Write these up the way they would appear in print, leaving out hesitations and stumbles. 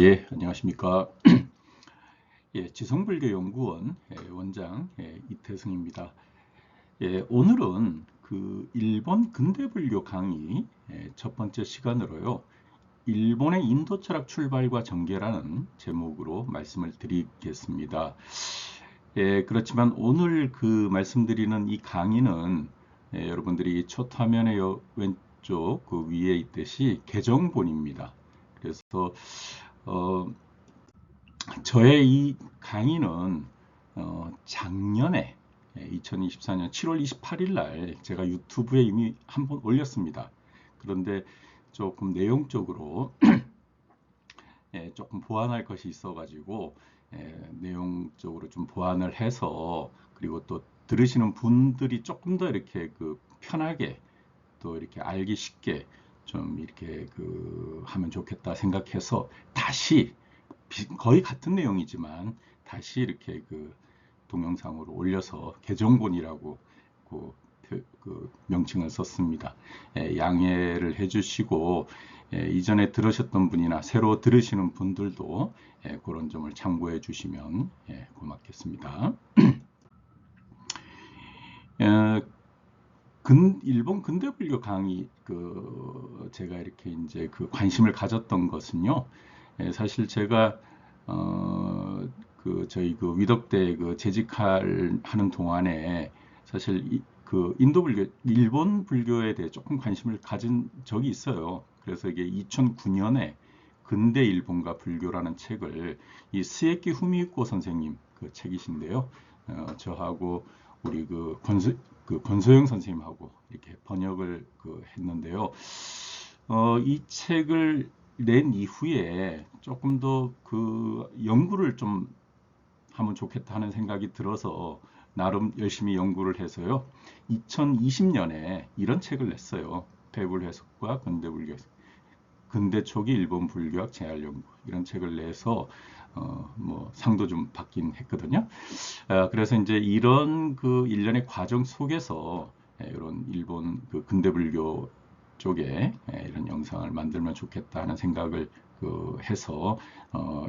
예, 안녕하십니까. 예, 지성불교연구원 원장 이태승입니다. 예, 오늘은 그 일본 근대불교 강의 첫 번째 시간으로요. 일본의 인도 철학 출발과 전개라는 제목으로 말씀을 드리겠습니다. 예, 그렇지만 오늘 그 말씀드리는 이 강의는 여러분들이 첫 화면의 왼쪽 그 위에 있듯이 개정본입니다. 그래서 어, 저의 이 강의는 작년에 2024년 7월 28일 날 제가 유튜브에 이미 한번 올렸습니다. 그런데 조금 내용적으로 조금 보완할 것이 있어가지고 내용적으로 좀 보완을 해서 그리고 또 들으시는 분들이 조금 더 이렇게 그 편하게 또 이렇게 알기 쉽게 좀 이렇게 그 하면 좋겠다 생각해서 다시 거의 같은 내용이지만 다시 이렇게 그 동영상으로 올려서 개정본이라고 그 명칭을 썼습니다. 양해를 해주시고 이전에 들으셨던 분이나 새로 들으시는 분들도 그런 점을 참고해 주시면 고맙겠습니다. 일본 근대불교 강의 제가 이렇게 이제 그 관심을 가졌던 것은요. 사실 제가 저희 그 위덕대 그 재직할 하는 동안에 사실 그 인도 불교, 일본 불교에 대해 조금 관심을 가진 적이 있어요. 그래서 이게 2009년에 근대 일본과 불교라는 책을 이 스에키 후미히코 선생님 그 책이신데요. 저하고 우리 그 권소영 선생님하고 이렇게 번역을 했는데요. 이 책을 낸 이후에 조금 더 그 연구를 좀 하면 좋겠다 하는 생각이 들어서 나름 열심히 연구를 해서요. 2020년에 이런 책을 냈어요. 배불 해석과 근대불교, 근대 초기 일본 불교학 재활 연구 이런 책을 내서 뭐 상도 좀 받긴 했거든요. 그래서 이제 이런 그 일련의 과정 속에서 이런 일본 그 근대 불교 쪽에 이런 영상을 만들면 좋겠다 하는 생각을 해서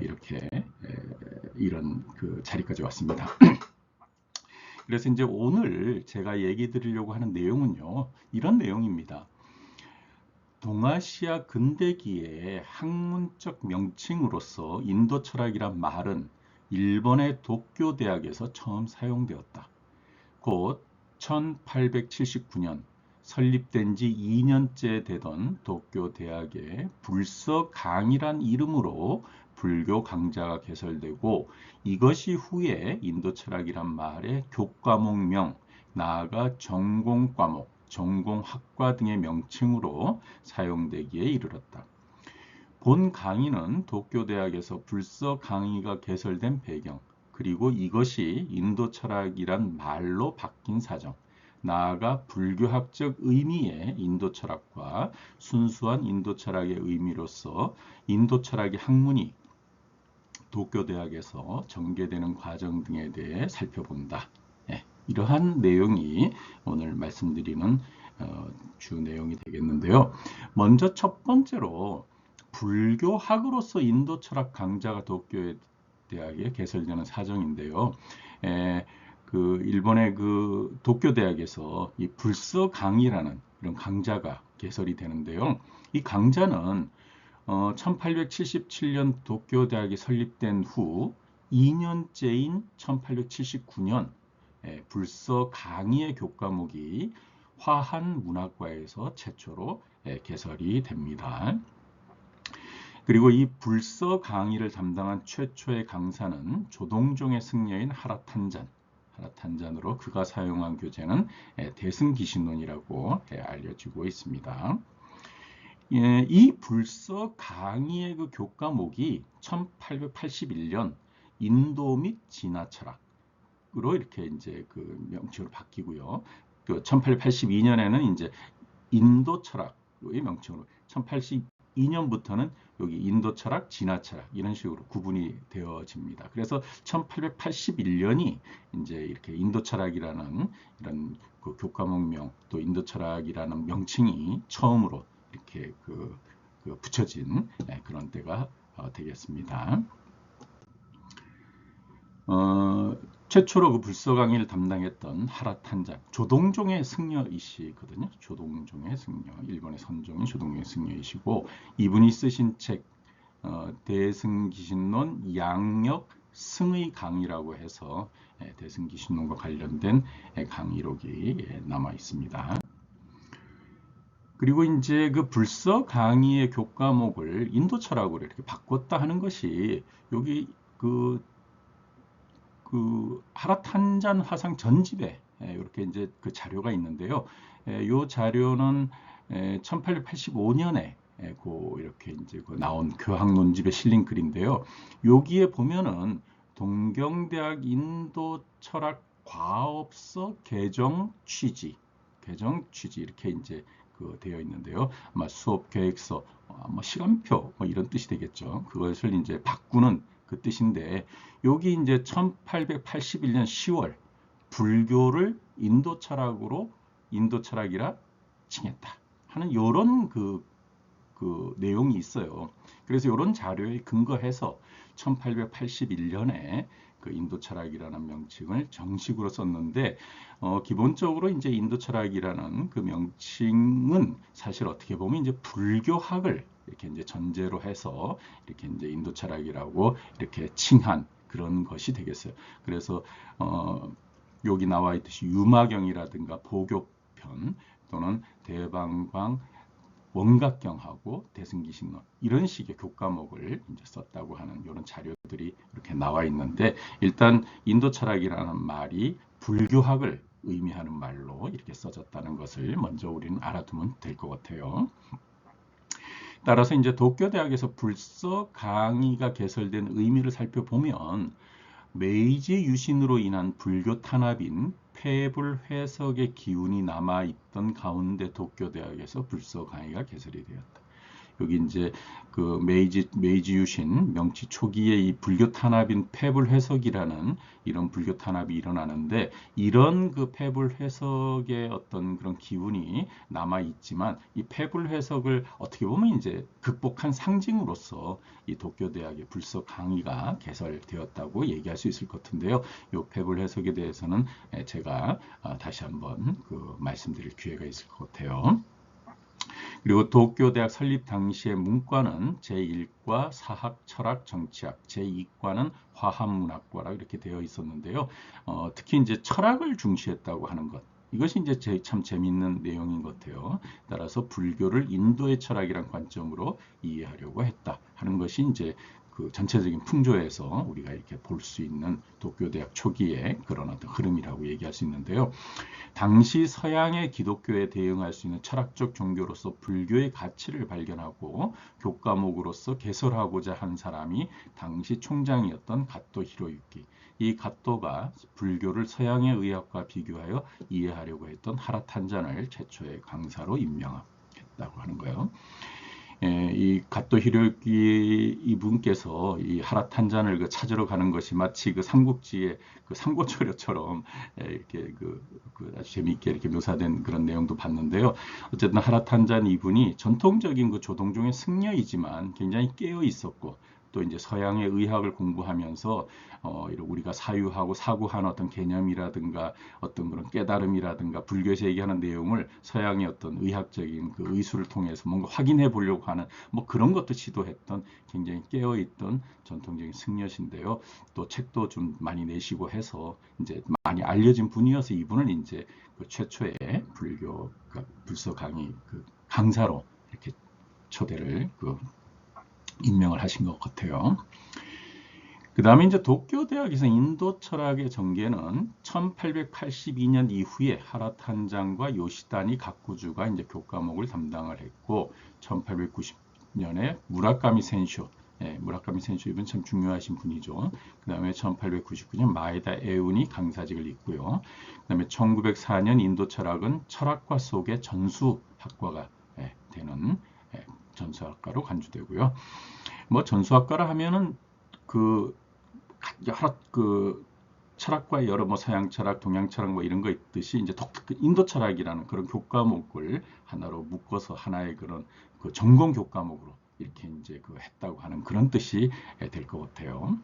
이렇게 이런 그 자리까지 왔습니다. 그래서 이제 오늘 제가 얘기 드리려고 하는 내용은요, 이런 내용입니다. 동아시아 근대기의 학문적 명칭으로서 인도 철학이란 말은 일본의 도쿄 대학에서 처음 사용되었다. 곧 1879년 설립된 지 2년째 되던 도쿄 대학의 불서강이란 이름으로 불교 강좌가 개설되고 이것이 후에 인도 철학이란 말의 교과목명, 나아가 전공 과목, 전공학과 등의 명칭으로 사용되기에 이르렀다. 본 강의는 도쿄대학에서 불서 강의가 개설된 배경, 그리고 이것이 인도 철학이란 말로 바뀐 사정, 나아가 불교학적 의미의 인도 철학과 순수한 인도 철학의 의미로서 인도 철학의 학문이 도쿄대학에서 전개되는 과정 등에 대해 살펴본다. 이러한 내용이 오늘 말씀드리는 주 내용이 되겠는데요. 먼저 첫 번째로 불교학으로서 인도 철학 강좌가 도쿄 대학에 개설되는 사정인데요. 그 일본의 그 도쿄 대학에서 이 불서 강의라는 이런 강좌가 개설이 되는데요. 이 강좌는 1877년 도쿄 대학이 설립된 후 2년째인 1879년 불서 강의의 교과목이 화한문학과에서 최초로 개설이 됩니다. 그리고 이 불서 강의를 담당한 최초의 강사는 조동종의 승려인 하라탄잔으로 그가 사용한 교재는 대승기신론이라고 알려지고 있습니다. 이 불서 강의의 그 교과목이 1881년 인도 및 진화 철학으로 이렇게 이제 그 명칭으로 바뀌고요. 그 1882년에는 이제 인도 철학의 명칭으로 1882년부터는 여기 인도 철학, 진화 철학 이런 식으로 구분이 되어집니다. 그래서 1881년이 이제 이렇게 인도 철학이라는 이런 그 교과목명 또 인도 철학이라는 명칭이 처음으로 이렇게 붙여진 그런 때가 되겠습니다. 최초로 그 불서 강의를 담당했던 하라탄자 조동종의 승려이시거든요. 조동종의 승려, 일본의 선종인 조동종의 승려이시고, 이분이 쓰신 책 대승기신론 양력 승의 강의라고 해서 대승기신론과 관련된 강의록이 남아 있습니다. 그리고 이제 그 불서 강의의 교과목을 인도 철학으로 이렇게 바꿨다 하는 것이 여기 그 하라탄잔 화상 전집에 이렇게 이제 그 자료가 있는데요. 이 자료는 1885년에 이렇게 이제 나온 교학논집에 실린 글인데요. 여기에 보면은 동경대학 인도 철학 과업서 개정 취지 이렇게 이제 되어 있는데요. 아마 수업 계획서, 뭐 시간표 뭐 이런 뜻이 되겠죠. 그것을 이제 바꾸는 그 뜻인데, 여기 이제 1881년 10월 불교를 인도 철학이라 칭했다 하는 이런 그 내용이 있어요. 그래서 이런 자료에 근거해서 1881년에 그 인도 철학이라는 명칭을 정식으로 썼는데, 기본적으로 이제 인도 철학이라는 그 명칭은 사실 어떻게 보면 이제 불교학을 이렇게 이제 전제로 해서 이렇게 이제 인도 철학이라고 이렇게 칭한 그런 것이 되겠어요. 그래서 여기 나와 있듯이 유마경이라든가 보교편 또는 대방광 원각경하고 대승기신론 이런 식의 교과목을 이제 썼다고 하는 이런 자료들이 이렇게 나와 있는데, 일단 인도 철학이라는 말이 불교학을 의미하는 말로 이렇게 써졌다는 것을 먼저 우리는 알아두면 될 것 같아요. 따라서 이제 도쿄대학에서 불서 강의가 개설된 의미를 살펴보면, 메이지 유신으로 인한 불교 탄압인 폐불 회석의 기운이 남아있던 가운데 도쿄대학에서 불서 강의가 개설이 되었다. 여기 이제 그 메이지 유신 명치 초기에 이 불교 탄압인 폐불 회석이라는 이런 불교 탄압이 일어나는데, 이런 그 폐불 회석의 어떤 그런 기운이 남아 있지만, 이 폐불 회석을 어떻게 보면 이제 극복한 상징으로서 이 도쿄대학의 불서 강의가 개설되었다고 얘기할 수 있을 것 같은데요. 이 폐불 회석에 대해서는 제가 다시 한번 말씀드릴 기회가 있을 것 같아요. 그리고 도쿄대학 설립 당시의 문과는 제1과 사학, 철학, 정치학, 제2과는 화합문학과라 이렇게 되어 있었는데요. 특히 이제 철학을 중시했다고 하는 것, 이것이 이제 참 재미있는 내용인 것 같아요. 따라서 불교를 인도의 철학이란 관점으로 이해하려고 했다 하는 것이 이제 그 전체적인 풍조에서 우리가 이렇게 볼 수 있는 도쿄대학 초기의 그런 어떤 흐름이라고 얘기할 수 있는데요. 당시 서양의 기독교에 대응할 수 있는 철학적 종교로서 불교의 가치를 발견하고 교과목으로서 개설하고자 한 사람이 당시 총장이었던 가토 히로유키. 이 가토가 불교를 서양의 의학과 비교하여 이해하려고 했던 하라탄잔을 최초의 강사로 임명했다고 하는 거예요. 이 가토 히로유키 이분께서 이 하라탄잔을 찾으러 가는 것이 마치 그 삼국지의 그 삼고초려처럼 이렇게 아주 재미있게 이렇게 묘사된 그런 내용도 봤는데요. 어쨌든 하라탄잔 이분이 전통적인 그 조동종의 승려이지만 굉장히 깨어 있었고, 또 이제 서양의 의학을 공부하면서 우리가 사유하고 사고하는 어떤 개념이라든가 어떤 그런 깨달음이라든가 불교에서 얘기하는 내용을 서양의 어떤 의학적인 그 의술을 통해서 뭔가 확인해 보려고 하는 뭐 그런 것도 시도했던 굉장히 깨어 있던 전통적인 승려신데요. 또 책도 좀 많이 내시고 해서 이제 많이 알려진 분이어서 이분은 이제 그 최초의 불교 불서 강의 강사로 이렇게 초대를 임명을 하신 것 같아요. 그 다음에 이제 도쿄대학에서 인도 철학의 전개는 1882년 이후에 하라탄장과 요시다니 가쿠주가 이제 교과목을 담당을 했고, 1890년에 무라카미 센쇼, 무라카미 센쇼 이분 참 중요하신 분이죠. 그 다음에 1899년 마에다 에운이 강사직을 잇고요. 그 다음에 1904년 인도 철학은 철학과 속의 전수학과가 되는 전수학과로 간주되고요. 뭐 전수학과라 하면은 여러 철학과 여러 뭐 서양 철학, 동양 철학 뭐 이런 거 있듯이 이제 인도 철학이라는 그런 교과목을 하나로 묶어서 하나의 그런 전공 교과목으로 이렇게 이제 그 했다고 하는 그런 뜻이 될 것 같아요.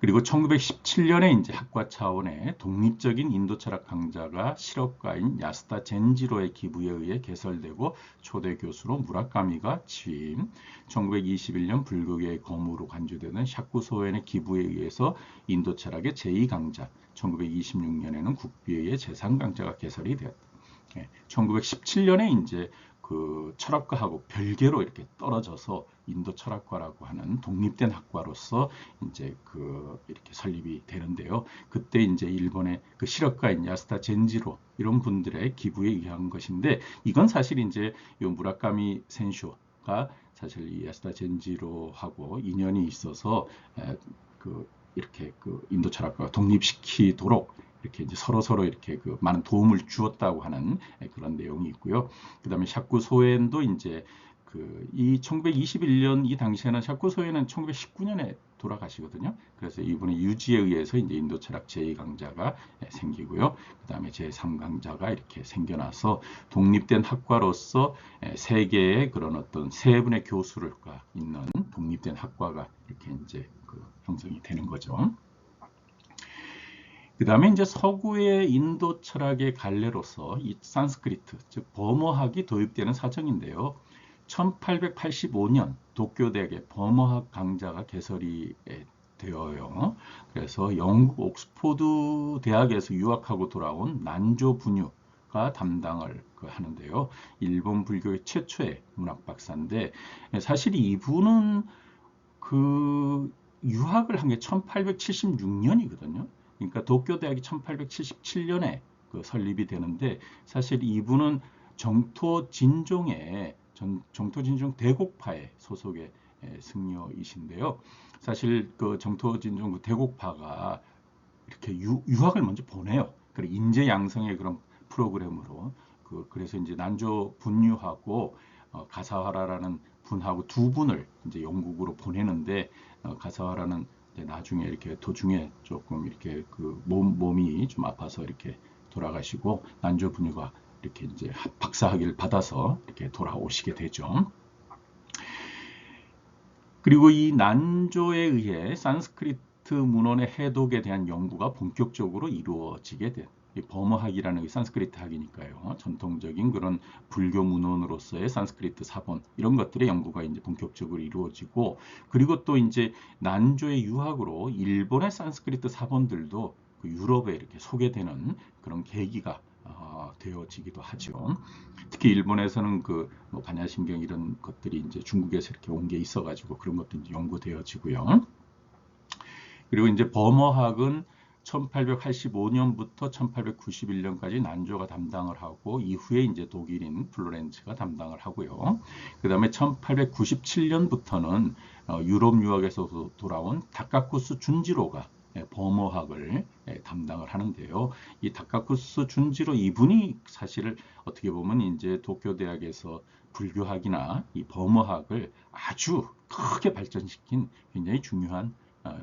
그리고 1917년에 이제 학과 차원의 독립적인 인도 철학 강자가 실업가인 야스타 젠지로의 기부에 의해 개설되고 초대 교수로 무라카미가 취임, 1921년 불교계의 거무로 간주되는 샤쿠 소엔의 기부에 의해서 인도 철학의 제2강자, 1926년에는 국비회의 제3강자가 개설이 되었다. 1917년에 이제 그 철학과하고 별개로 이렇게 떨어져서 인도 철학과라고 하는 독립된 학과로서 이제 그 이렇게 설립이 되는데요. 그때 이제 일본의 그 실업가인 야스타 젠지로 이런 분들의 기부에 의한 것인데, 이건 사실 이제 요 무라카미 센쇼가 사실 이 야스타 젠지로하고 인연이 있어서 그 이렇게 그 인도 철학과가 독립시키도록 이렇게 이제 서로 이렇게 그 많은 도움을 주었다고 하는 그런 내용이 있고요. 그다음에 샤쿠 소엔도 이제 그 이 1921년 이 당시에는 샤쿠 소엔은 1919년에 돌아가시거든요. 그래서 이분의 유지에 의해서 이제 인도 철학 제2강자가 생기고요. 그다음에 제3강자가 이렇게 생겨나서 독립된 학과로서 세 개의 그런 어떤 세 분의 교수가 있는 독립된 학과가 이렇게 이제 그 형성이 되는 거죠. 그 다음에 이제 서구의 인도 철학의 갈래로서 이 산스크리트, 즉 버머학이 도입되는 사정인데요. 1885년 도쿄대학의 버머학 강좌가 개설이 되어요. 그래서 영국 옥스포드 대학에서 유학하고 돌아온 난조 분유가 담당을 하는데요. 일본 불교의 최초의 문학 박사인데, 사실 이분은 그 유학을 한 게 1876년이거든요. 그러니까 도쿄대학이 1877년에 그 설립이 되는데, 사실 이분은 정토진종 대곡파의 소속의 승려이신데요. 사실 그 정토진종 대곡파가 이렇게 유학을 먼저 보내요. 그래 인재 양성의 그런 프로그램으로 그래서 이제 난조 분유하고 가사와라라는 분하고 두 분을 이제 영국으로 보내는데, 가사와라는 나중에 이렇게 도중에 조금 이렇게 그 몸이 좀 아파서 이렇게 돌아가시고, 난조 분유가 이렇게 이제 박사학위를 받아서 이렇게 돌아오시게 되죠. 그리고 이 난조에 의해 산스크리트 문헌의 해독에 대한 연구가 본격적으로 이루어지게 된, 버머학이라는 게 산스크리트 학이니까요. 전통적인 그런 불교 문헌으로서의 산스크리트 사본 이런 것들의 연구가 이제 본격적으로 이루어지고, 그리고 또 이제 난조의 유학으로 일본의 산스크리트 사본들도 그 유럽에 이렇게 소개되는 그런 계기가 되어지기도 하죠. 특히 일본에서는 그뭐 반야심경 이런 것들이 이제 중국에서 이렇게 온 게 있어가지고 그런 것도 이제 연구되어지고요. 그리고 이제 버머학은 1885년부터 1891년까지 난조가 담당을 하고, 이후에 이제 독일인 플로렌츠가 담당을 하고요. 그 다음에 1897년부터는 유럽 유학에서 돌아온 다카쿠스 준지로가 버머학을 담당을 하는데요. 이 다카쿠스 준지로 이분이 사실 어떻게 보면 이제 도쿄대학에서 불교학이나 이 버머학을 아주 크게 발전시킨 굉장히 중요한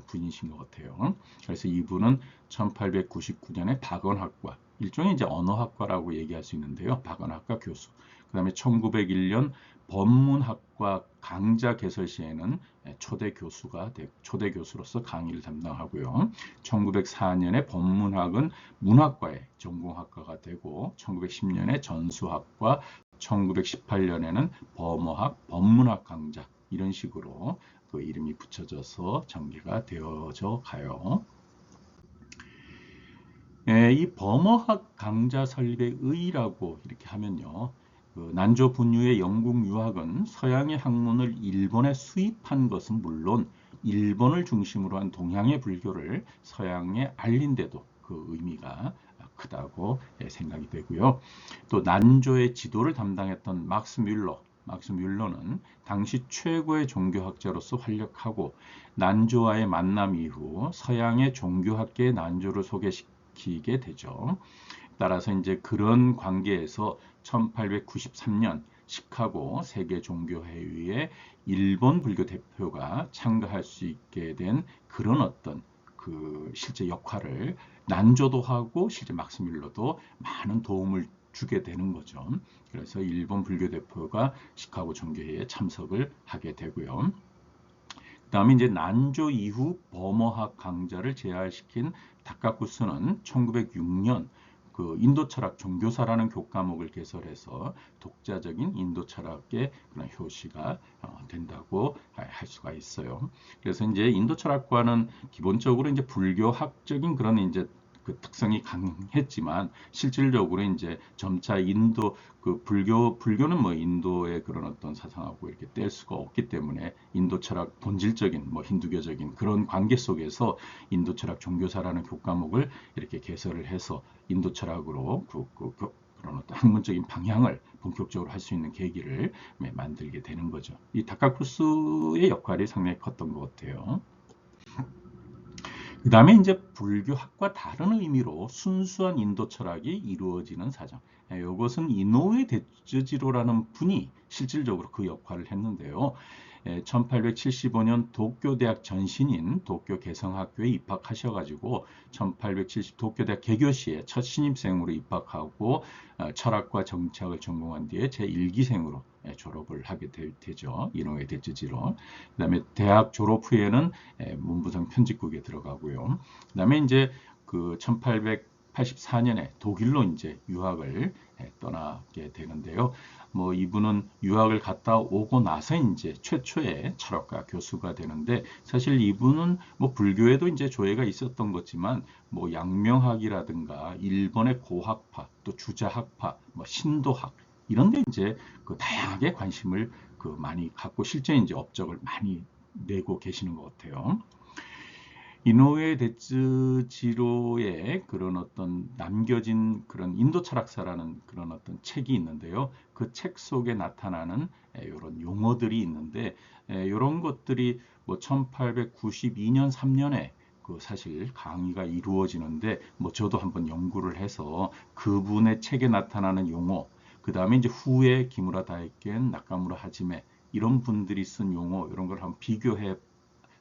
분이신 것 같아요. 그래서 이분은 1899년에 박언학과, 일종의 이제 언어학과라고 얘기할 수 있는데요. 박언학과 교수. 그 다음에 1901년 법문학과 강좌 개설 시에는 초대 교수로서 강의를 담당하고요. 1904년에 법문학은 문학과의 전공학과가 되고, 1910년에 전수학과, 1918년에는 범어학, 법문학 강좌 이런 식으로 그 이름이 붙여져서 전개가 되어져 가요. 이 범어학 강좌 설립의 의의라고 이렇게 하면요. 그 난조 분유의 영국 유학은 서양의 학문을 일본에 수입한 것은 물론 일본을 중심으로 한 동양의 불교를 서양에 알린 데도 그 의미가 크다고 생각이 되고요. 또 난조의 지도를 담당했던 막스 뮬러는 당시 최고의 종교학자로서 활약하고, 난조와의 만남 이후 서양의 종교학계의 난조를 소개시키게 되죠. 따라서 이제 그런 관계에서 1893년 시카고 세계 종교회의에 일본 불교 대표가 참가할 수 있게 된 그런 어떤 그 실제 역할을 난조도 하고, 실제 막스 뮬러도 많은 도움을 주게 되는 거죠. 그래서 일본 불교 대표가 시카고 종교회의에 참석을 하게 되고요. 그다음에 이제 난조 이후 버머학 강자를 제활시킨 다카쿠스는 1906년 그 인도 철학 종교사라는 교과목을 개설해서 독자적인 인도 철학의 그런 효시가 된다고 할 수가 있어요. 그래서 이제 인도 철학과는 기본적으로 이제 불교학적인 그런 이제 그 특성이 강했지만 실질적으로 이제 점차 인도 그 불교는 뭐 인도의 그런 어떤 사상하고 이렇게 뗄 수가 없기 때문에 인도 철학 본질적인 뭐 힌두교적인 그런 관계 속에서 인도 철학 종교사라는 교과목을 이렇게 개설을 해서 인도 철학으로 그런 어떤 학문적인 방향을 본격적으로 할 수 있는 계기를 만들게 되는 거죠. 이 다카쿠스의 역할이 상당히 컸던 것 같아요. 그 다음에 이제 불교학과 다른 의미로 순수한 인도 철학이 이루어지는 사정. 이것은 이노우에 데츠지로라는 분이 실질적으로 그 역할을 했는데요. 1875년 도쿄대학 전신인 도쿄 개성학교에 입학하셔가지고 1870 도쿄대학 개교시에 첫 신입생으로 입학하고 철학과 정치학을 전공한 뒤에 제1기생으로 졸업을 하게 되죠. 이노우에 데츠지로. 그다음에 대학 졸업 후에는 문부성 편집국에 들어가고요. 그다음에 이제 그 1884년에 독일로 이제 유학을 떠나게 되는데요. 뭐 이분은 유학을 갔다 오고 나서 이제 최초의 철학과 교수가 되는데 사실 이분은 뭐 불교에도 이제 조예가 있었던 거지만 뭐 양명학이라든가 일본의 고학파 또 주자학파 뭐 신도학 이런 데 이제 그 다양하게 관심을 그 많이 갖고 실제 이제 업적을 많이 내고 계시는 것 같아요. 이노우에 데츠지로의 그런 어떤 남겨진 그런 인도 철학사라는 그런 어떤 책이 있는데요. 그 책 속에 나타나는 이런 용어들이 있는데 이런 것들이 뭐 1892년 3년에 그 사실 강의가 이루어지는데 뭐 저도 한번 연구를 해서 그분의 책에 나타나는 용어 그 다음에 이제 후에 기무라 다이켄, 나카무라 하지메 이런 분들이 쓴 용어 이런 걸 한번 비교해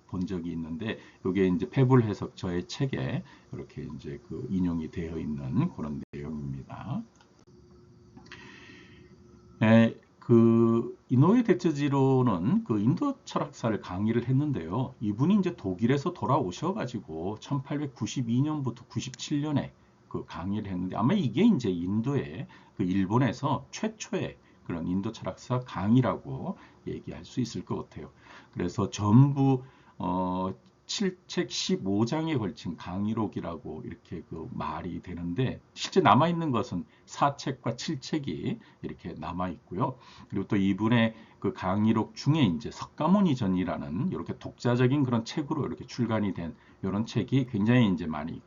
본 적이 있는데 이게 이제 페블 해석저의 책에 이렇게 이제 그 인용이 되어 있는 그런 내용입니다. 그 이노에 데츠지로는 그 인도 철학사를 강의를 했는데요. 이분이 이제 독일에서 돌아오셔가지고 1892년부터 97년에 그 강의를 했는데 아마 이게 이제 인도의 그 일본에서 최초의 그런 인도 철학사 강의라고 얘기할 수 있을 것 같아요. 그래서 전부 7책 15장에 걸친 강의록이라고 이렇게 그 말이 되는데 실제 남아있는 것은 4책과 7책이 이렇게 남아있고요. 그리고 또 이분의 그 강의록 중에 이제 석가모니전이라는 이렇게 독자적인 그런 책으로 이렇게 출간이 된 이런 책이 굉장히 이제 많이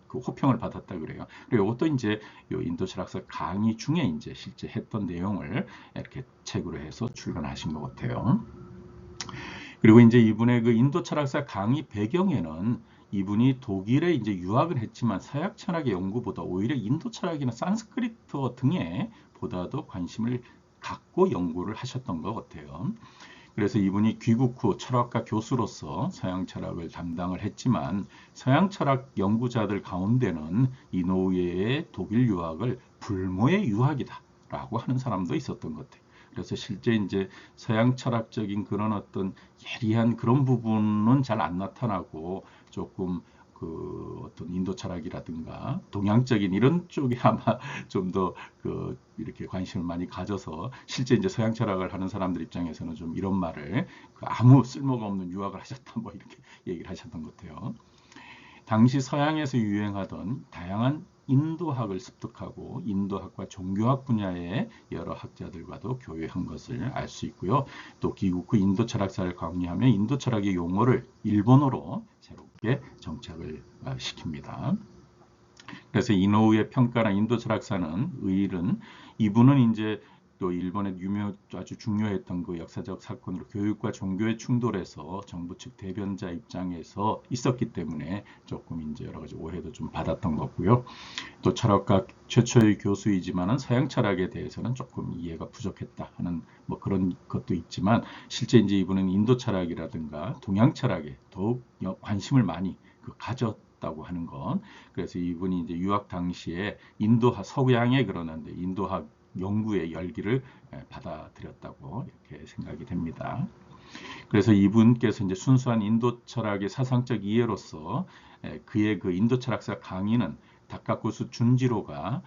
그 호평을 받았다 그래요. 그리고 이것도 이제 요 인도 철학사 강의 중에 이제 실제 했던 내용을 이렇게 책으로 해서 출간하신 것 같아요. 그리고 이제 이분의 그 인도 철학사 강의 배경에는 이분이 독일에 이제 유학을 했지만 서양 철학의 연구보다 오히려 인도 철학이나 산스크리트어 등에 보다도 관심을 갖고 연구를 하셨던 것 같아요. 그래서 이분이 귀국 후 철학과 교수로서 서양 철학을 담당을 했지만 서양 철학 연구자들 가운데는 이노우에의 독일 유학을 불모의 유학이다라고 하는 사람도 있었던 것 같아요. 그래서 실제 이제 서양 철학적인 그런 어떤 예리한 그런 부분은 잘 안 나타나고 조금 그 어떤 인도 철학이라든가 동양적인 이런 쪽이 아마 좀 더 그 이렇게 관심을 많이 가져서 실제 이제 서양 철학을 하는 사람들 입장에서는 좀 이런 말을 그 아무 쓸모가 없는 유학을 하셨다 뭐 이렇게 얘기를 하셨던 것 같아요. 당시 서양에서 유행하던 다양한 인도학을 습득하고 인도학과 종교학 분야의 여러 학자들과도 교류한 것을 알 수 있고요. 또 귀국 후 인도 철학사를 강의하며 인도 철학의 용어를 일본어로 새롭게 정착을 시킵니다. 그래서 이노우의 평가나 인도 철학사는 의일은 이분은 이제 또 일본의 아주 중요했던 그 역사적 사건으로 교육과 종교의 충돌에서 정부 측 대변자 입장에서 있었기 때문에 조금 이제 여러 가지 오해도 좀 받았던 거고요. 또 철학과 최초의 교수이지만은 서양 철학에 대해서는 조금 이해가 부족했다 하는 뭐 그런 것도 있지만 실제 이제 이분은 인도 철학이라든가 동양 철학에 더욱 관심을 많이 가졌 되었다고 하는 것. 그래서 이분이 이제 유학 당시에 인도학 서양에 그러는데 인도학 연구의 열기를 받아들였다고 이렇게 생각이 됩니다. 그래서 이분께서 이제 순수한 인도 철학의 사상적 이해로서 그의 그 인도 철학사 강의는 다카코스 준지로가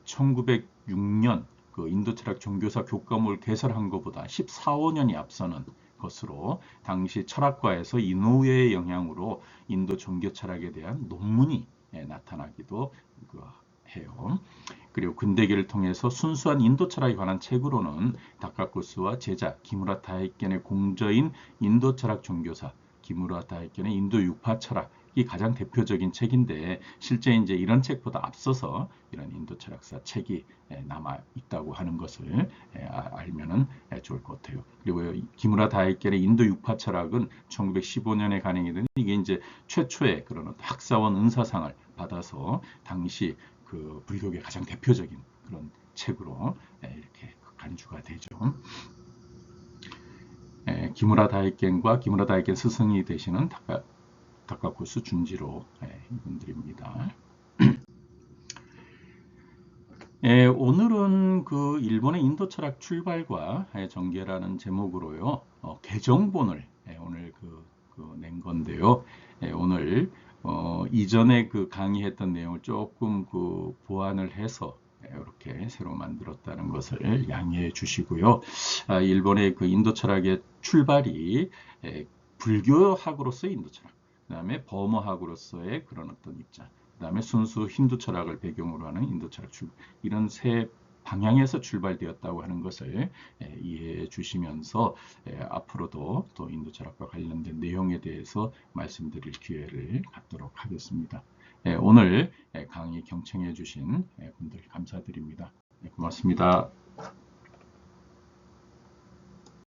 1906년 그 인도 철학 종교사 교과목을 개설한 것보다 14, 15년이 앞서는 것으로 당시 철학과에서 이노우에의 영향으로 인도 종교 철학에 대한 논문이 나타나기도 해요. 그리고 근대기를 통해서 순수한 인도 철학에 관한 책으로는 다카코스와 제자 기무라 다이켄의 공저인 인도 철학 종교사 기무라 다이켄의 인도 육파 철학이 가장 대표적인 책인데 실제 이제 이런 책보다 앞서서 이런 인도 철학사 책이 남아 있다고 하는 것을 알면은 좋을 것 같아요. 그리고 기무라 다이켄의 인도 육파 철학은 1915년에 간행이 된 이게 이제 최초의 그런 학사원 은사상을 받아서 당시 그 불교계 가장 대표적인 그런 책으로 이렇게 간주가 되죠. 기무라 다이켄과 기무라 다이켄 스승이 되시는 다카코스 준지로 이분들입니다. 오늘은 그 일본의 인도 철학 출발과 전개라는 제목으로요 개정본을 오늘 낸 건데요. 오늘 이전에 그 강의했던 내용을 조금 그 보완을 해서 이렇게 새로 만들었다는 것을 양해해 주시고요. 일본의 그 인도 철학의 출발이 불교학으로서의 인도 철학, 그 다음에 버머학으로서의 그런 어떤 입장, 그 다음에 순수 힌두 철학을 배경으로 하는 인도 철학 출발, 이런 세 방향에서 출발되었다고 하는 것을 이해해 주시면서 앞으로도 또 인도 철학과 관련된 내용에 대해서 말씀드릴 기회를 갖도록 하겠습니다. 오늘 강의 경청해 주신 분들 감사드립니다. 고맙습니다.